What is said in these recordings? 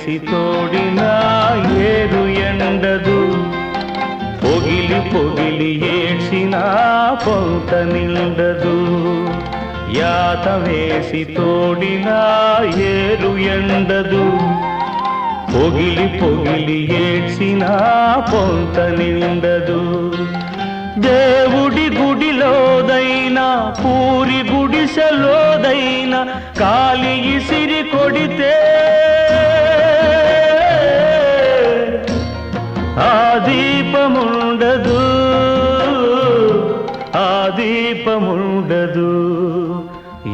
వేసి తోడిన ఏరు ఎండదు, పొగిలి పొగిలి ఏడ్చిన పొంత నిండదు. యాత వేసి తోడిన ఏరు ఎండదు, పొగిలి పొగిలి ఏడ్చిన పొంత నిండదు. దేవుడి గుడిలోదైనా పూరి గుడిసెలోదైనా కాలి ఇసిరి కొడితే ఆ దీపముండదు, ఆ దీపముండదు.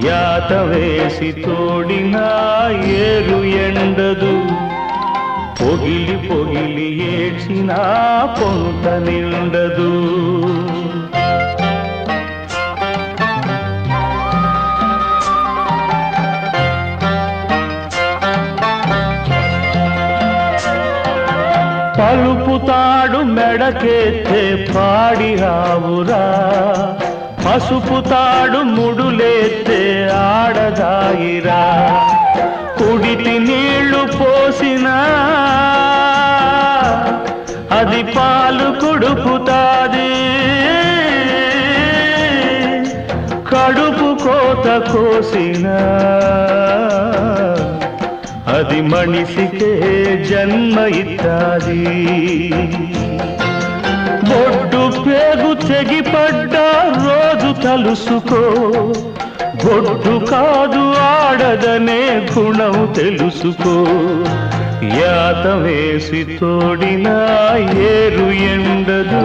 యాత వేసి తోడిన ఏరు ఎండదు, పొగిలి పొగిలి ఏడ్చిన పొంత నిండదు. పలుపుతాడు మెడకెత్తే పాడి ఆవురా, పసుపుతాడు ముడులేత్తే ఆడదాయిరా. కుడితి నీళ్లు పోసినా అది పాలు కుడుపుతాది, కడుపు కోత కోసినా అది మనిషికే జన్మ ఇత్తాది. బొడ్డు పేగు తెగిపడ్డా రోజు తలుసుకో, బొడ్డు కాదు ఆడదనే గుణం తెలుసుకో. యాత వేసి తోడిన ఏరు ఎండదు,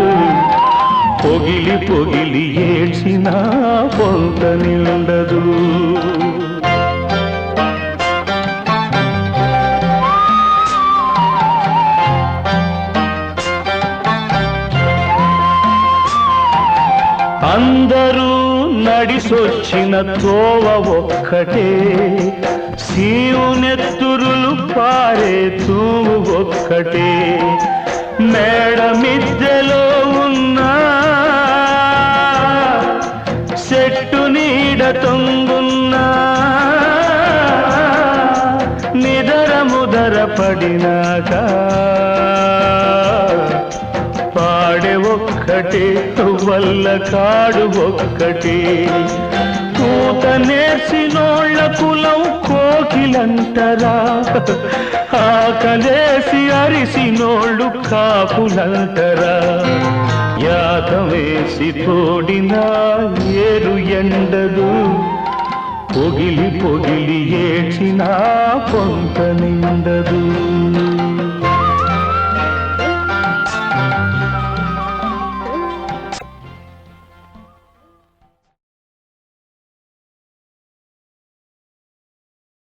పొగిలి పొగిలి ఏడ్చిన పొంత నిండదు. అందరూ నడిసొచ్చిన తోవ ఒక్కటే, శివునెత్తురులు పారే తూము ఒక్కటే. మేడ మిద్దెలో ఉన్న చెట్టు నీడ తొంగున్నా, నిదర ముదర పడినాక పాడే ఒక్కటే, వల్ల కాడు ఒక్కటే. కూత నేర్చినోళ్ళ కులం కోకిలంటరా, ఆకలేసి అరిసినోళ్ళు కాపులంటరా. యాత వేసి తోడిన ఏరు ఎండదు, పొగిలి పొగిలి ఏడ్చిన పొంత నిండదు.